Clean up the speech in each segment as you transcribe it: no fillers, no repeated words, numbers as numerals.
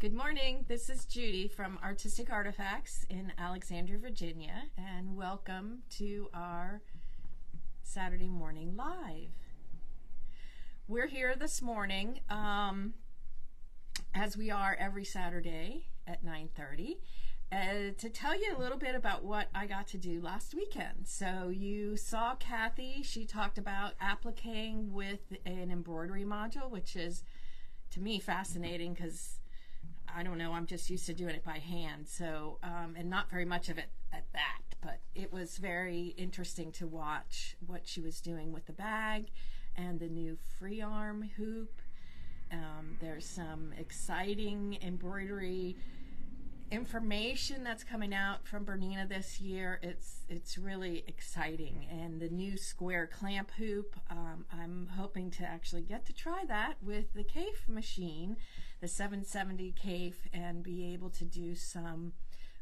Good morning. This is Judy from Artistic Artifacts in Alexandria, Virginia, and welcome to our Saturday morning live. We're here this morning, as we are every Saturday at 9:30, to tell you a little bit about what I got to do last weekend. So you saw Kathy. She talked about appliquing with an embroidery module, which is, to me, fascinating because I don't know, I'm just used to doing it by hand, so and not very much of it at that, but it was very interesting to watch what she was doing with the bag and the new free arm hoop. There's some exciting embroidery information that's coming out from Bernina this year. It's really exciting, and the new square clamp hoop, I'm hoping to actually get to try that with the Cafe machine, the 770 Cafe, and be able to do some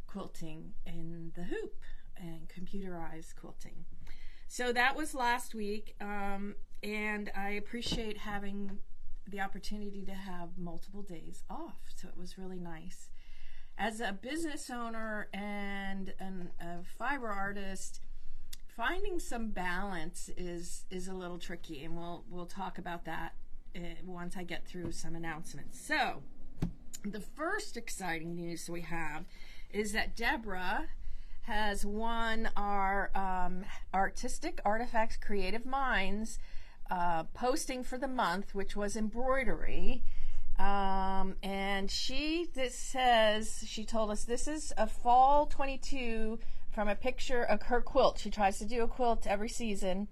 quilting in the hoop and computerized quilting. So that was last week, and I appreciate having the opportunity to have multiple days off, so it was really nice. As a business owner and a fiber artist, finding some balance is a little tricky, and we'll talk about that once I get through some announcements. So the first exciting news we have is that Deborah has won our Artistic Artifacts Creative Minds posting for the month, which was embroidery. And she told us this is a fall 22 from a picture of her quilt. She tries to do a quilt every season,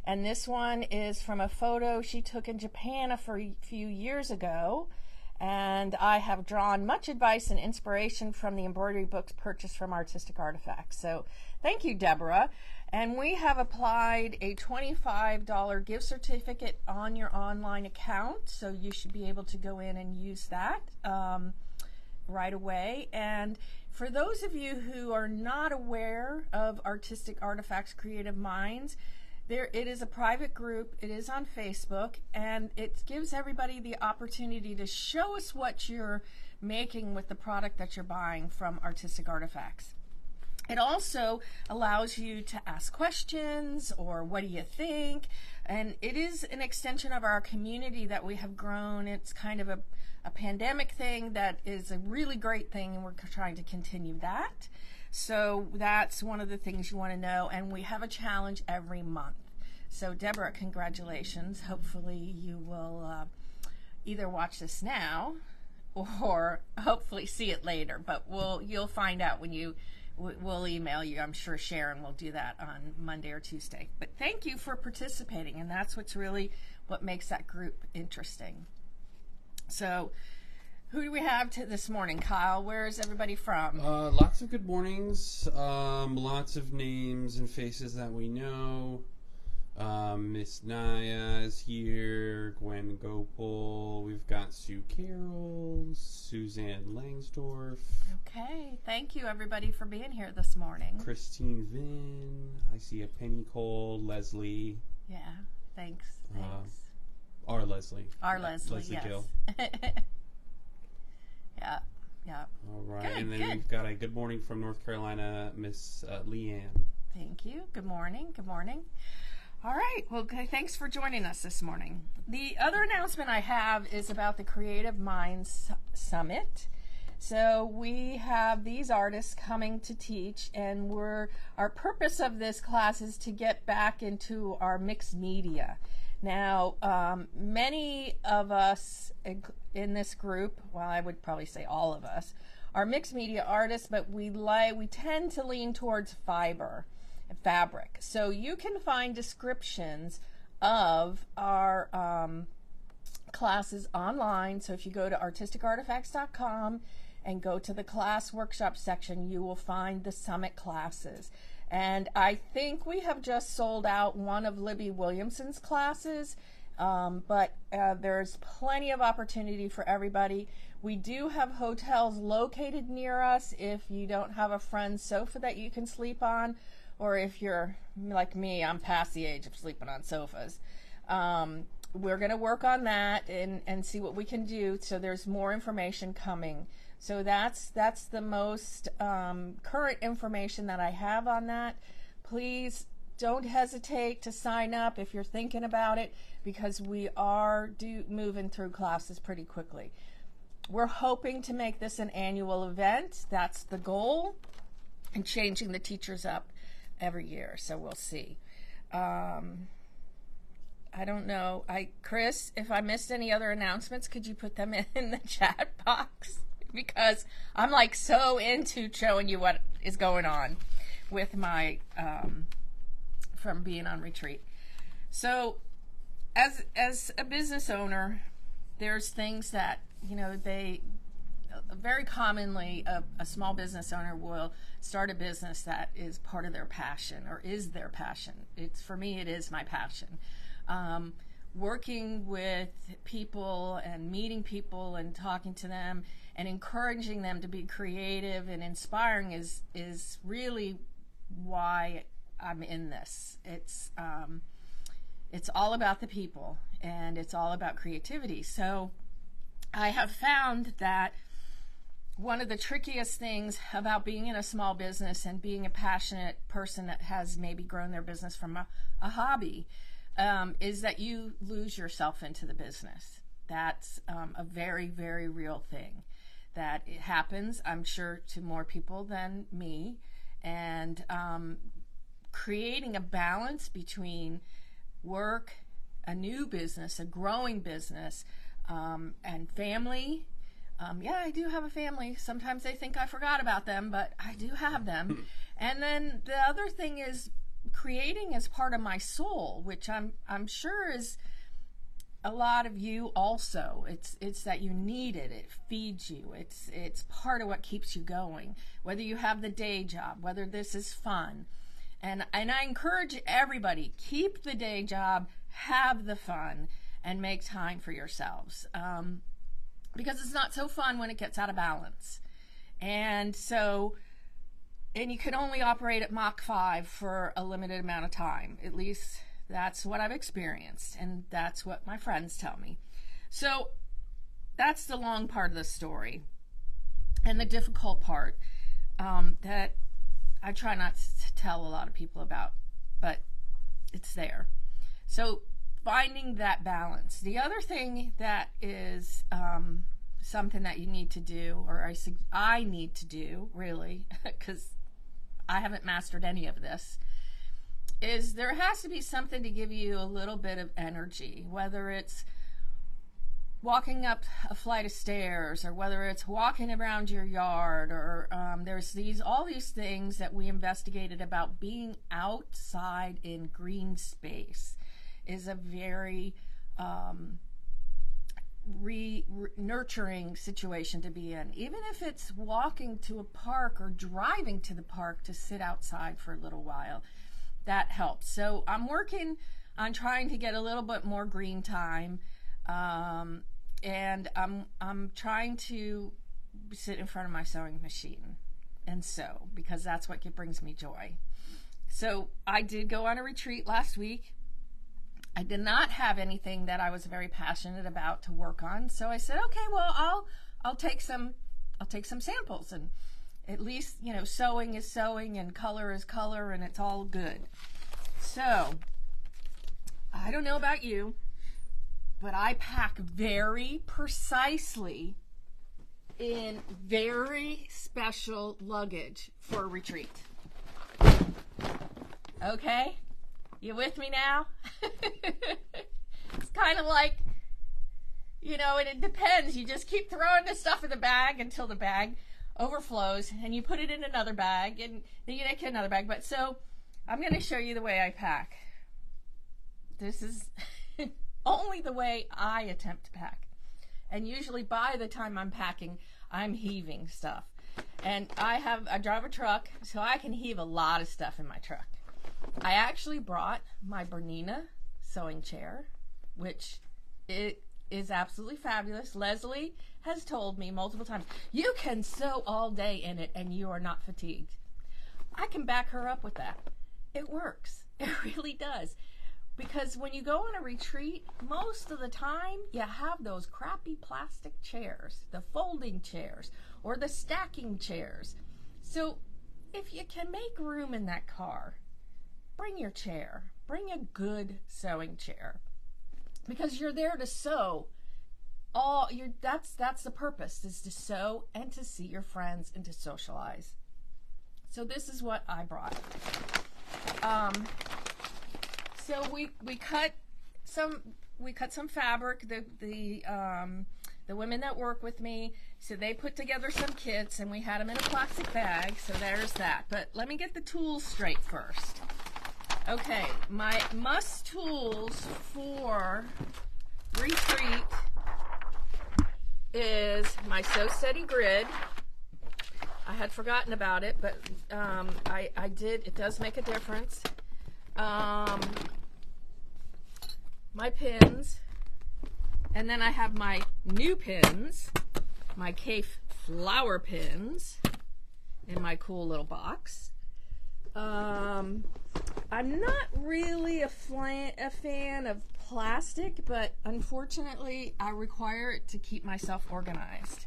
and this one is from a photo she took in Japan a few years ago. And I have drawn much advice and inspiration from the embroidery books purchased from Artistic Artifacts. So thank you, Deborah. And we have applied a $25 gift certificate on your online account, so you should be able to go in and use that right away. And for those of you who are not aware of Artistic Artifacts Creative Minds, it is a private group. It is on Facebook, and it gives everybody the opportunity to show us what you're making with the product that you're buying from Artistic Artifacts. It also allows you to ask questions or what do you think, and it is an extension of our community that we have grown. It's kind of a pandemic thing that is a really great thing, and we're trying to continue that. So that's one of the things you want to know, and we have a challenge every month. So Deborah, congratulations. Hopefully you will either watch this now or hopefully see it later, but you'll find out when we'll email you. I'm sure Sharon will do that on Monday or Tuesday. But thank you for participating, and that's what makes that group interesting. So who do we have this morning? Kyle, where is everybody from? Lots of good mornings. Lots of names and faces that we know. Miss Naya is here. Gwen Gopal. We've got Sue Carroll. Suzanne Langsdorf. Okay. Thank you, everybody, for being here this morning. Christine Vinn. I see a Penny Cole. Leslie. Yeah. Thanks. Our Leslie. Leslie, yes. Gill. Yeah. All right. Good, and then good. We've got a good morning from North Carolina, Miss Leanne. Thank you. Good morning. Good morning. All right. Well, thanks for joining us this morning. The other announcement I have is about the Creative Minds Summit. So we have these artists coming to teach, and our purpose of this class is to get back into our mixed media. Now, many of us in this group, well, I would probably say all of us, are mixed media artists, but we tend to lean towards fabric. So you can find descriptions of our classes online. So if you go to artisticartifacts.com and go to the class workshop section, you will find the summit classes. And I think we have just sold out one of Libby Williamson's classes, but there's plenty of opportunity for everybody. We do have hotels located near us if you don't have a friend's sofa that you can sleep on, or if you're like me, I'm past the age of sleeping on sofas. we're going to work on that and see what we can do. So there's more information coming. So that's the most current information that I have on that. Please don't hesitate to sign up if you're thinking about it, because we are moving through classes pretty quickly. We're hoping to make this an annual event. That's the goal, and changing the teachers up every year. So we'll see. I don't know. Chris, if I missed any other announcements, could you put them in the chat box? Because I'm like so into showing you what is going on with my from being on retreat. So as a business owner, there's things that, you know, they very commonly a small business owner will start a business that is part of their passion or is their passion. For me, it is my passion. Working with people and meeting people and talking to them and encouraging them to be creative and inspiring is really why I'm in this. It's all about the people, and it's all about creativity. So I have found that one of the trickiest things about being in a small business and being a passionate person that has maybe grown their business from a hobby is that you lose yourself into the business. That's a very, very real thing. That it happens, I'm sure, to more people than me. And creating a balance between work, a new business, a growing business, and family. Yeah, I do have a family. Sometimes they think I forgot about them, but I do have them. And then the other thing is creating as part of my soul, which I'm sure is a lot of you also. It's that you need it. It feeds you. It's part of what keeps you going. Whether you have the day job, whether this is fun. And I encourage everybody, keep the day job, have the fun, and make time for yourselves. Because it's not so fun when it gets out of balance. And you can only operate at Mach 5 for a limited amount of time. At least that's what I've experienced, and that's what my friends tell me. So that's the long part of the story. And the difficult part that I try not to tell a lot of people about, but it's there. So finding that balance. The other thing that is something that you need to do, or I need to do, really, because I haven't mastered any of this, is there has to be something to give you a little bit of energy, whether it's walking up a flight of stairs, or whether it's walking around your yard, or there's all these things that we investigated about being outside in green space is a very nurturing situation to be in. Even if it's walking to a park or driving to the park to sit outside for a little while, that helps. So I'm working on trying to get a little bit more green time, and I'm trying to sit in front of my sewing machine and sew, because that's what brings me joy. So I did go on a retreat last week. I did not have anything that I was very passionate about to work on, so I said, okay, well, I'll take some samples, and at least, you know, sewing is sewing and color is color, and it's all good. So I don't know about you, but I pack very precisely in very special luggage for a retreat. Okay? You with me now? It's kind of like, you know, and it depends. You just keep throwing the stuff in the bag until the bag overflows, and you put it in another bag, and then you make another bag. But so I'm going to show you the way I pack. This is only the way I attempt to pack. And usually by the time I'm packing, I'm heaving stuff. And I drive a truck, so I can heave a lot of stuff in my truck. I actually brought my Bernina sewing chair, which it is absolutely fabulous. Leslie has told me multiple times, you can sew all day in it and you are not fatigued. I can back her up with that. It works. It really does. Because when you go on a retreat, most of the time you have those crappy plastic chairs, the folding chairs, or the stacking chairs. So if you can make room in that car, bring your chair. Bring a good sewing chair. Because you're there to sew. That's the purpose, is to sew and to see your friends and to socialize. So this is what I brought. So we cut some fabric. The women that work with me, so they put together some kits, and we had them in a plastic bag. So there's that. But let me get the tools straight first. Okay, my must tools for retreat is my Sew Steady grid. I had forgotten about it, but I did. It does make a difference. My pins, and then I have my new pins, my Cape flower pins, in my cool little box. I'm not really a fan of plastic, but unfortunately I require it to keep myself organized.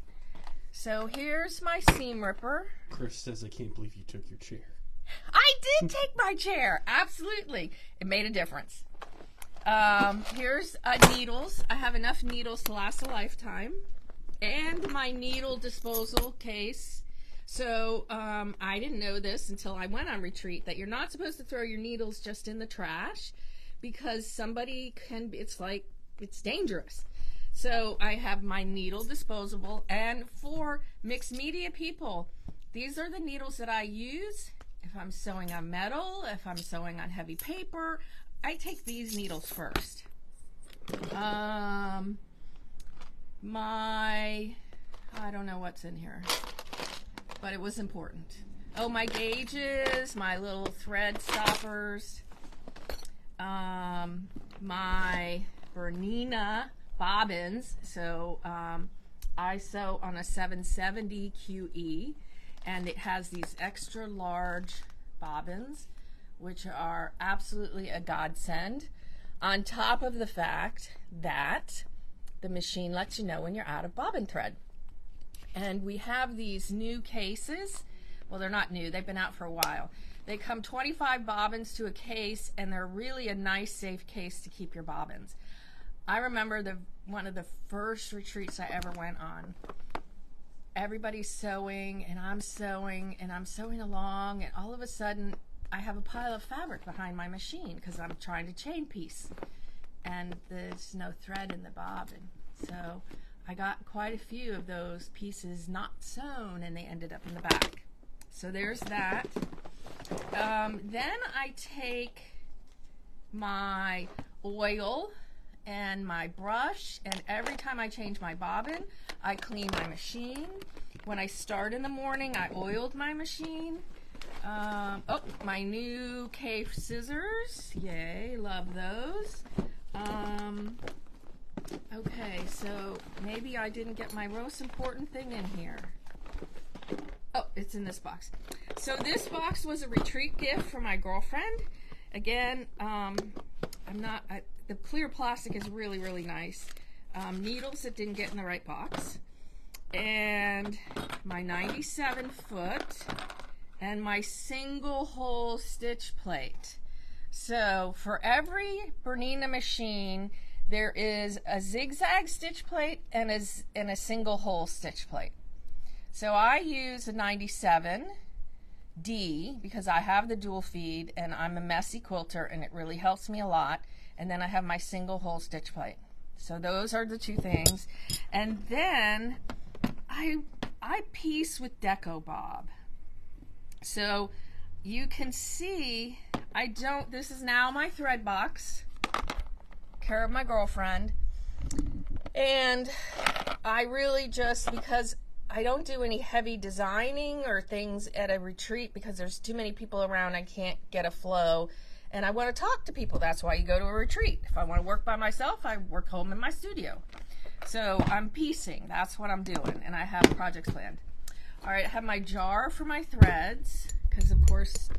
So here's my seam ripper. Chris says, I can't believe you took your chair. I did take my chair. Absolutely. It made a difference. Here's needles. I have enough needles to last a lifetime. And my needle disposal case. So I didn't know this until I went on retreat, that you're not supposed to throw your needles just in the trash, because somebody it's dangerous. So I have my needle disposable. And for mixed media people, these are the needles that I use. If I'm sewing on metal, if I'm sewing on heavy paper, I take these needles first. I don't know what's in here, but it was important. Oh, my gauges, my little thread stoppers, my Bernina bobbins. So I sew on a 770 QE, and it has these extra large bobbins, which are absolutely a godsend, on top of the fact that the machine lets you know when you're out of bobbin thread. And we have these new cases. Well, they're not new. They've been out for a while. They come 25 bobbins to a case, and they're really a nice, safe case to keep your bobbins. I remember one of the first retreats I ever went on. Everybody's sewing, and I'm sewing along, and all of a sudden, I have a pile of fabric behind my machine because I'm trying to chain piece, and there's no thread in the bobbin. So I got quite a few of those pieces not sewn, and they ended up in the back. So there's that. Then I take my oil and my brush, and every time I change my bobbin, I clean my machine. When I start in the morning, I oiled my machine. Oh, my new Capri scissors. Yay, love those. Okay, so maybe I didn't get my most important thing in here. Oh, it's in this box. So this box was a retreat gift for my girlfriend. Again, the clear plastic is really, really nice. Needles that didn't get in the right box. And my 97 foot. And my single hole stitch plate. So for every Bernina machine, there is a zigzag stitch plate and a single hole stitch plate. So I use a 97D because I have the dual feed, and I'm a messy quilter, and it really helps me a lot. And then I have my single hole stitch plate. So those are the two things. And then I piece with Deco Bob. So you can see, this is now my thread box, care of my girlfriend, and I really just, because I don't do any heavy designing or things at a retreat because there's too many people around, I can't get a flow, and I want to talk to people. That's why you go to a retreat. If I want to work by myself, I work home in my studio. So I'm piecing, that's what I'm doing, and I have projects planned. All right, I have my jar for my threads, because of course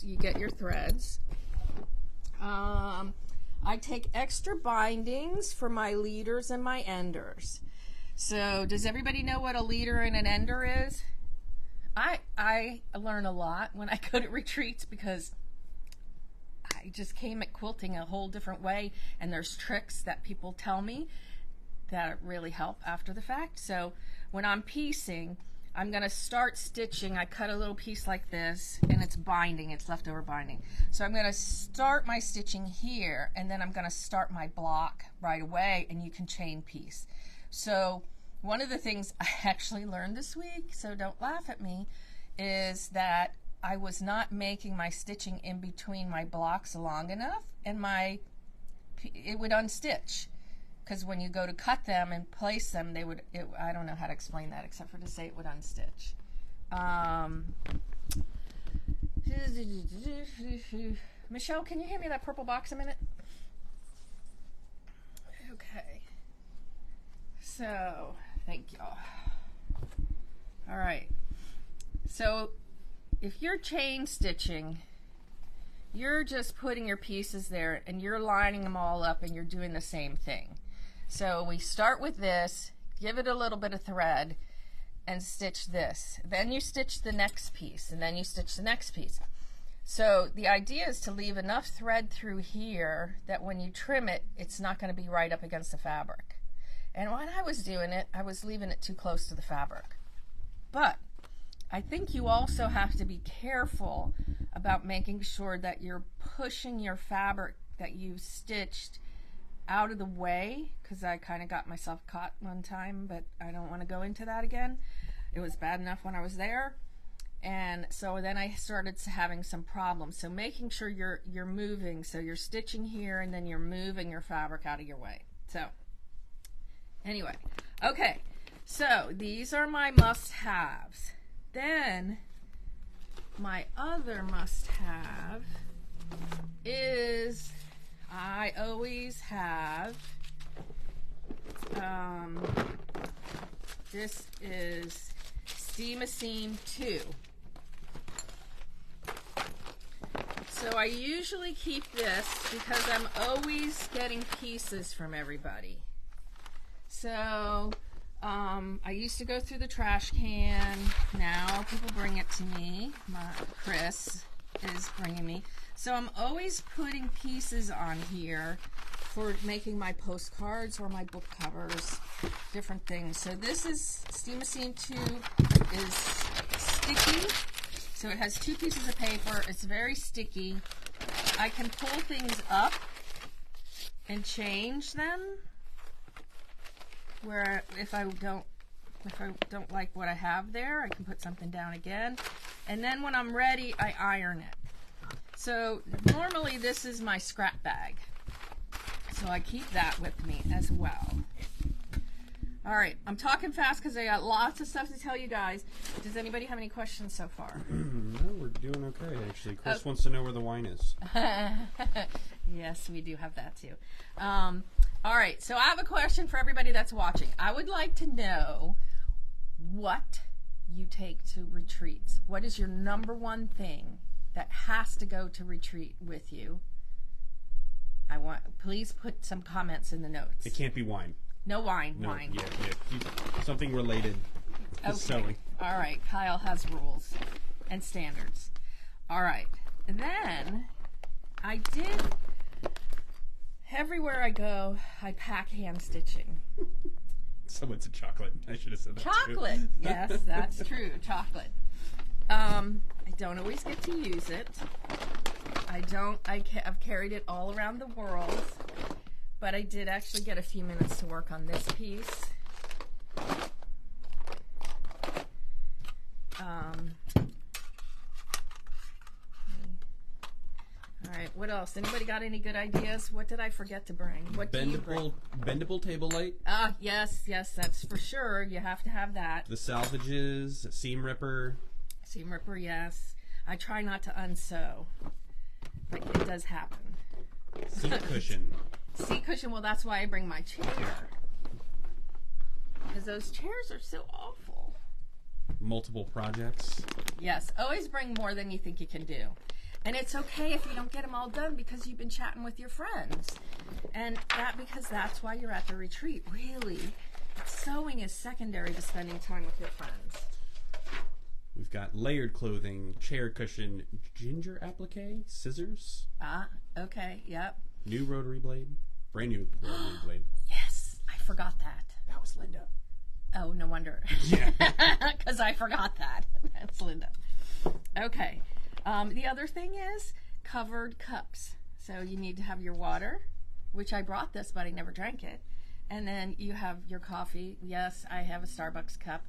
you get your threads. I I take extra bindings for my leaders and my enders. So does everybody know what a leader and an ender is? I learn a lot when I go to retreats because I just came at quilting a whole different way, and there's tricks that people tell me that really help after the fact. So when I'm piecing, I'm going to start stitching. I cut a little piece like this, and it's binding, it's leftover binding. So I'm going to start my stitching here, and then I'm going to start my block right away, and you can chain piece. So one of the things I actually learned this week, so don't laugh at me, is that I was not making my stitching in between my blocks long enough, and it would unstitch. Because when you go to cut them and place them, I don't know how to explain that except for to say it would unstitch. Michelle, can you hand me that purple box a minute? Okay. So, thank y'all. All right. So, if you're chain stitching, you're just putting your pieces there and you're lining them all up and you're doing the same thing. So we start with this, give it a little bit of thread, and stitch this. Then you stitch the next piece, and then you stitch the next piece. So the idea is to leave enough thread through here that when you trim it, it's not going to be right up against the fabric. And when I was doing it, I was leaving it too close to the fabric. But I think you also have to be careful about making sure that you're pushing your fabric that you've stitched out of the way, because I kind of got myself caught one time, but I don't want to go into that again. It was bad enough when I was there, and so then I started having some problems. So making sure you're moving, so you're stitching here and then you're moving your fabric out of your way. So anyway, okay, so these are my must-haves. Then my other must-have is I always have, this is Steam-A-Seam 2. So I usually keep this because I'm always getting pieces from everybody. So I used to go through the trash can. Now people bring it to me. Chris is bringing me. So I'm always putting pieces on here for making my postcards or my book covers, different things. So this is Steam-A-Seam 2 is sticky. So it has 2 pieces of paper. It's very sticky. I can pull things up and change them. Where if I don't like what I have there, I can put something down again. And then when I'm ready, I iron it. So normally this is my scrap bag. So I keep that with me as well. All right, I'm talking fast because I got lots of stuff to tell you guys. Does anybody have any questions so far? No, we're doing okay, actually. Chris wants to know where the wine is. Yes, we do have that too. All right, so I have a question for everybody that's watching. I would like to know what you take to retreats. What is your #1 thing that has to go to retreat with you? Please put some comments in the notes. It can't be wine. No wine. No, wine. Yeah. Something related to sewing. All right, Kyle has rules and standards. All right, and then I did. Everywhere I go, I pack hand stitching. So it's a chocolate. I should have said that Chocolate. too. Yes, that's true. Chocolate. I don't always get to use it. I've carried it all around the world, but I did actually get a few minutes to work on this piece. All right, what else? Anybody got any good ideas? What did I forget to bring? What do you bring? Bendable table light. Yes, that's for sure. You have to have that. The salvages, seam ripper. Seam ripper, yes. I try not to unsew, but it does happen. Seat cushion. Seat cushion, well, that's why I bring my chair. Because those chairs are so awful. Multiple projects. Yes, always bring more than you think you can do. And it's okay if you don't get them all done because you've been chatting with your friends. And because that's why you're at the retreat. Really, sewing is secondary to spending time with your friends. We've got layered clothing, chair cushion, ginger applique, scissors. Okay, yep. New rotary blade. Brand new rotary blade. Yes, I forgot that. That was Linda. Oh, no wonder. Yeah. Because I forgot that. That's Linda. Okay. The other thing is covered cups. So you need to have your water, which I brought this, but I never drank it. And then you have your coffee. Yes, I have a Starbucks cup.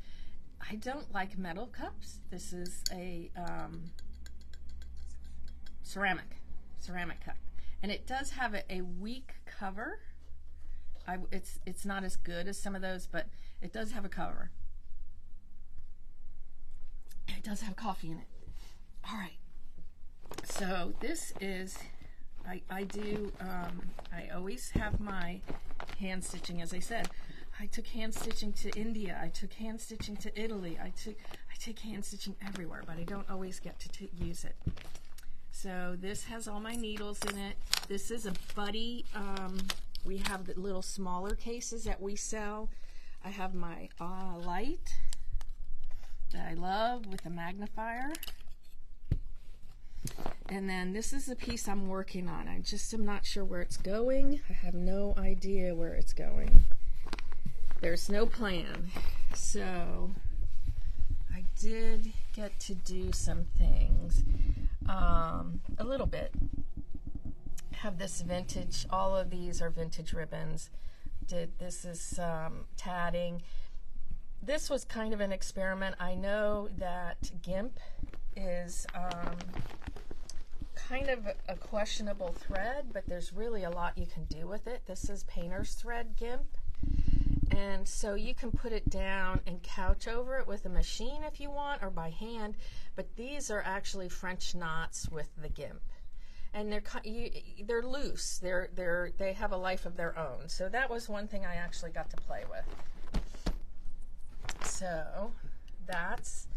I don't like metal cups. This is a ceramic cup. And it does have a weak cover. It's not as good as some of those, but it does have a cover. It does have coffee in it. All right. So this is, I always have my hand stitching, as I said. I took hand stitching to India. I took hand stitching to Italy. I take hand stitching everywhere, but I don't always get to use it. So this has all my needles in it. This is a Buddy. We have the little smaller cases that we sell. I have my light that I love with a magnifier. And then this is the piece I'm working on. I just am not sure where it's going. I have no idea where it's going. There's no plan. So I did get to do some things. A little bit. Have this vintage, all of these are vintage ribbons. This is tatting. This was kind of an experiment. I know that GIMP is kind of a questionable thread, but there's really a lot you can do with it. This is painter's thread GIMP. And so you can put it down and couch over it with a machine if you want, or by hand, but these are actually French knots with the GIMP. And they're loose. They have a life of their own. So that was one thing I actually got to play with. So that's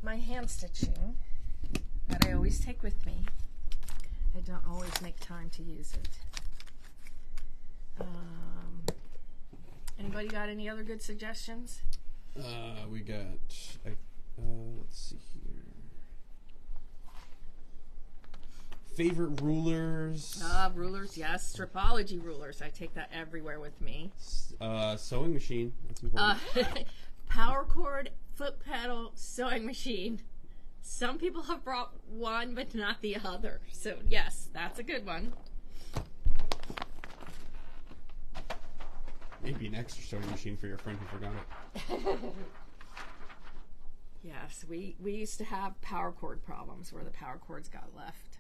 my hand stitching that I always take with me. I don't always make time to use it. Anybody got any other good suggestions? We got, let's see here. Favorite rulers. Rulers, yes. Stripology rulers. I take that everywhere with me. Sewing machine. That's important. Power cord, foot pedal, sewing machine. Some people have brought one, but not the other. So, yes, that's a good one. Maybe an extra sewing machine for your friend who forgot it. Yes, we used to have power cord problems where the power cords got left.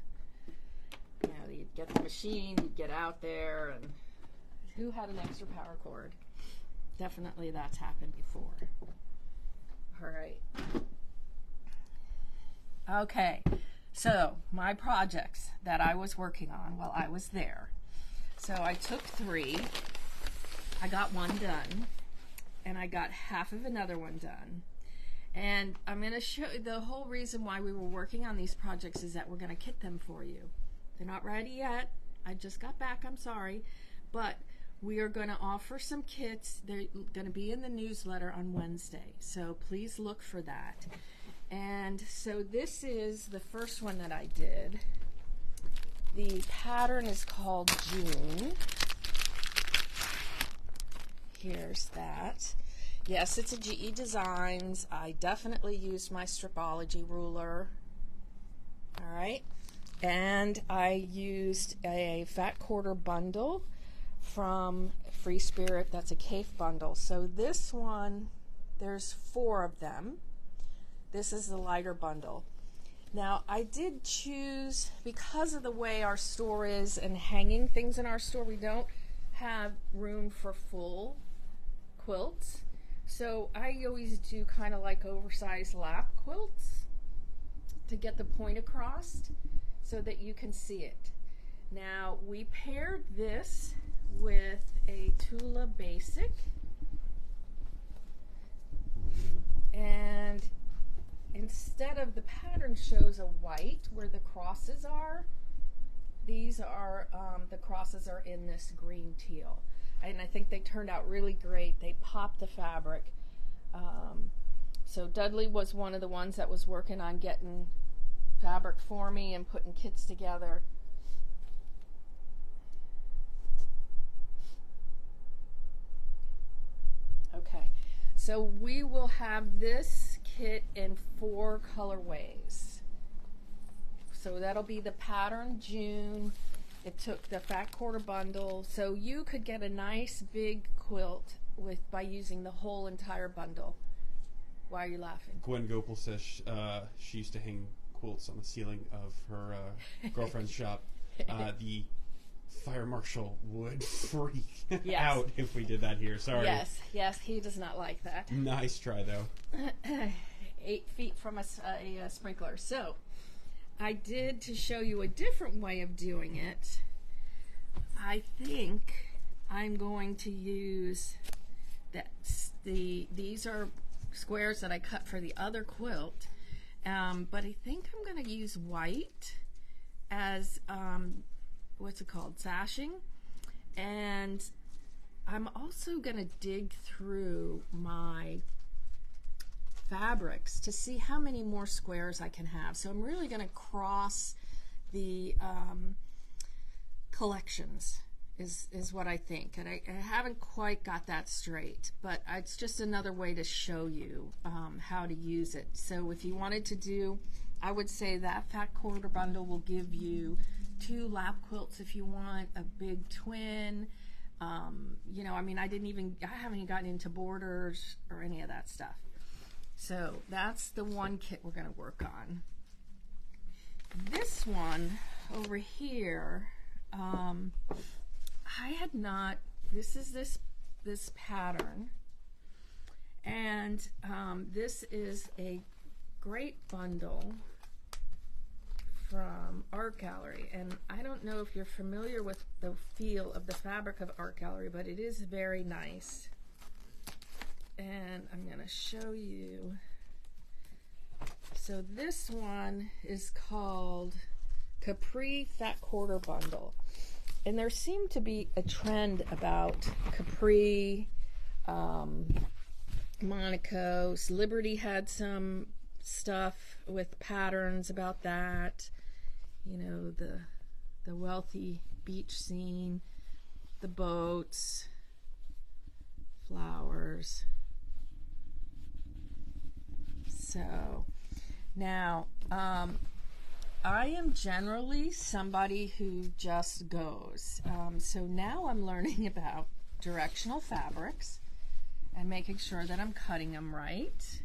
You know, you'd get the machine, you'd get out there, and who had an extra power cord? Definitely that's happened before. All right. Okay, so my projects that I was working on while I was there. So I took 3. I got one done, and I got half of another one done. And I'm going to show you the whole reason why we were working on these projects is that we're going to kit them for you. They're not ready yet. I just got back, I'm sorry. But we are going to offer some kits. They're going to be in the newsletter on Wednesday. So please look for that. And so this is the first one that I did. The pattern is called June. Here's that. Yes, it's a GE Designs. I definitely used my Stripology ruler. All right. And I used a Fat Quarter bundle from Free Spirit. That's a CAFE bundle. So this one, there's 4 of them. This is the lighter bundle. Now, I did choose, because of the way our store is and hanging things in our store, we don't have room for full quilts. So I always do kind of like oversized lap quilts to get the point across so that you can see it. Now, we paired this with a Tula Basic, and instead instead of the pattern shows a white where the crosses are, these are, the crosses are in this green teal. And I think they turned out really great. They popped the fabric. So Dudley was one of the ones that was working on getting fabric for me and putting kits together. Okay, so we will have this kit in 4 colorways. So that'll be the pattern June. It took the Fat Quarter bundle, so you could get a nice big quilt by using the whole entire bundle. Why are you laughing? Gwen Gopal says she used to hang quilts on the ceiling of her girlfriend's shop. The fire marshal would freak out if we did that here. Sorry. Yes, he does not like that. Nice try, though. 8 feet from a sprinkler. So, I did, to show you a different way of doing it, I think I'm going to use these are squares that I cut for the other quilt, but I think I'm going to use white as what's it called, sashing, and I'm also going to dig through my fabrics to see how many more squares I can have. So I'm really going to cross the collections is what I think, and I haven't quite got that straight, but it's just another way to show you how to use it. So if you wanted to do, I would say that Fat Quarter bundle will give you 2 lap quilts if you want, a big twin. You know, I mean, I haven't even gotten into borders or any of that stuff. So that's the one kit we're going to work on. This one over here, I had not, this is this pattern, and this is a great bundle from Art Gallery, and I don't know if you're familiar with the feel of the fabric of Art Gallery, but it is very nice. And I'm going to show you. So this one is called Capri Fat Quarter Bundle. And there seemed to be a trend about Capri, Monaco. Liberty had some stuff with patterns about that. You know, the wealthy beach scene, the boats, flowers. So now, I am generally somebody who just goes. So now I'm learning about directional fabrics and making sure that I'm cutting them right.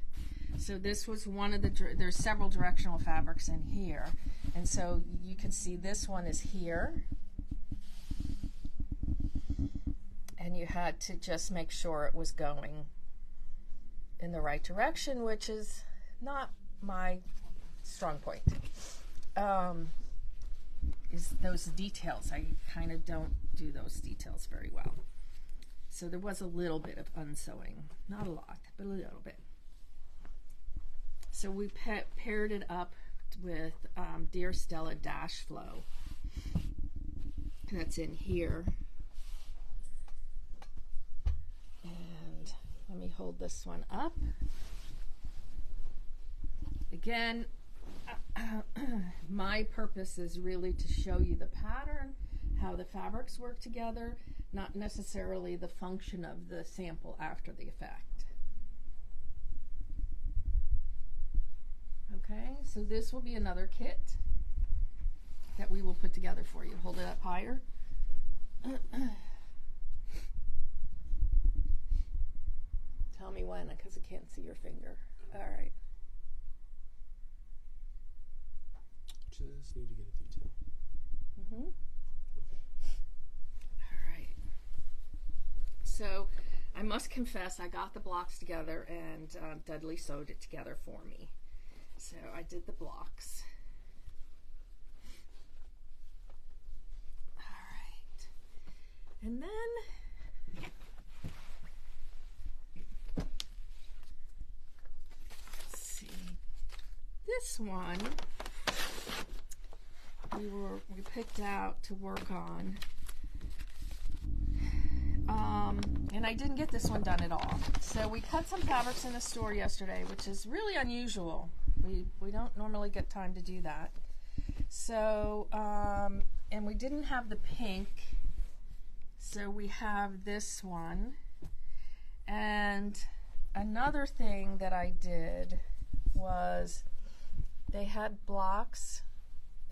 So this was one of there's several directional fabrics in here. And so you can see this one is here. And you had to just make sure it was going in the right direction, which is not my strong point. Is those details. I kind of don't do those details very well. So there was a little bit of unsewing. Not a lot, but a little bit. So we paired it up with Dear Stella Dash Flow. That's in here. And let me hold this one up. Again, my purpose is really to show you the pattern, how the fabrics work together, not necessarily the function of the sample after the effect. Okay, so this will be another kit that we will put together for you. Hold it up higher. Tell me when, because I can't see your finger. All right. Just need to get a detail. Mm-hmm. Okay. All right. So I must confess, I got the blocks together, and Dudley sewed it together for me. So I did the blocks. All right. And then let's see. this one we picked out to work on. And I didn't get this one done at all. So we cut some fabrics in the store yesterday, which is really unusual. We don't normally get time to do that. So, and we didn't have the pink, so we have this one. And another thing that I did was they had blocks.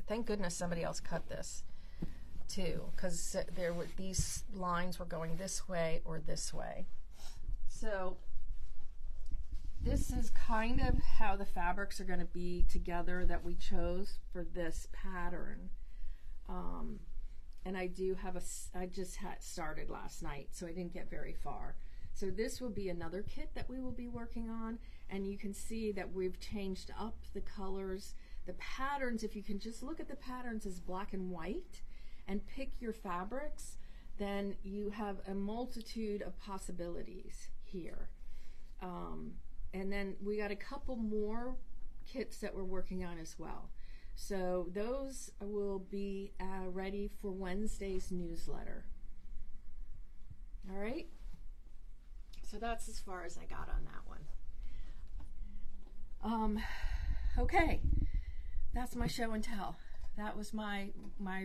Thank goodness somebody else cut this too, because these lines were going this way or this way. So this is kind of how the fabrics are going to be together that we chose for this pattern. And I just had started last night, so I didn't get very far. So this will be another kit that we will be working on, and you can see that we've changed up the colors. The patterns, if you can just look at the patterns as black and white and pick your fabrics, then you have a multitude of possibilities here. And then we got a couple more kits that we're working on as well. So those will be ready for Wednesday's newsletter. All right? So that's as far as I got on that one. Okay, that's my show and tell. That was my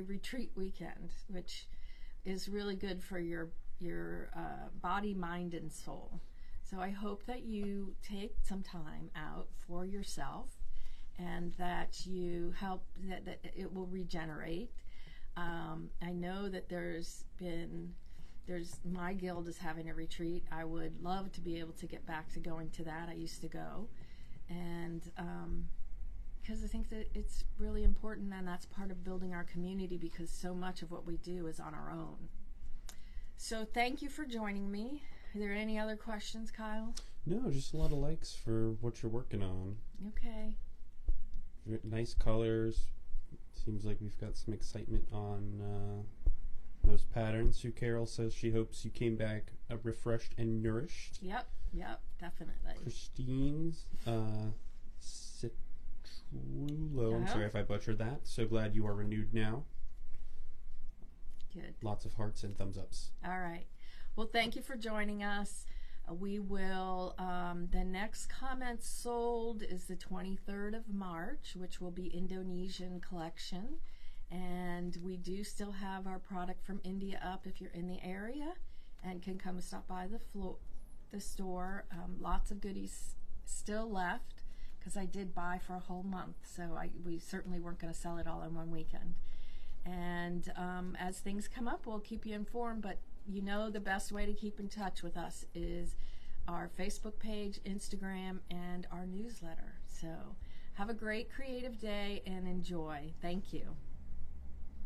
retreat weekend, which is really good for your body, mind, and soul. So I hope that you take some time out for yourself, and that you help, that it will regenerate. I know that there's my guild is having a retreat. I would love to be able to get back to going to that. I used to go, and because I think that it's really important, and that's part of building our community, because so much of what we do is on our own. So thank you for joining me. Are there any other questions, Kyle? No, just a lot of likes for what you're working on. Okay. Nice colors. Seems like we've got some excitement on most patterns. Sue Carroll says she hopes you came back refreshed and nourished. Yep, definitely. Christine's Citrulo. I'm sorry if I butchered that. So glad you are renewed now. Good. Lots of hearts and thumbs ups. All right. Well, thank you for joining us. We will, the next comment sold is the 23rd of March, which will be Indonesian collection. And we do still have our product from India up if you're in the area and can come stop by the store. Lots of goodies still left, because I did buy for a whole month, so we certainly weren't going to sell it all in one weekend. And as things come up, we'll keep you informed, but you know the best way to keep in touch with us is our Facebook page, Instagram, and our newsletter. So have a great creative day and enjoy. Thank you.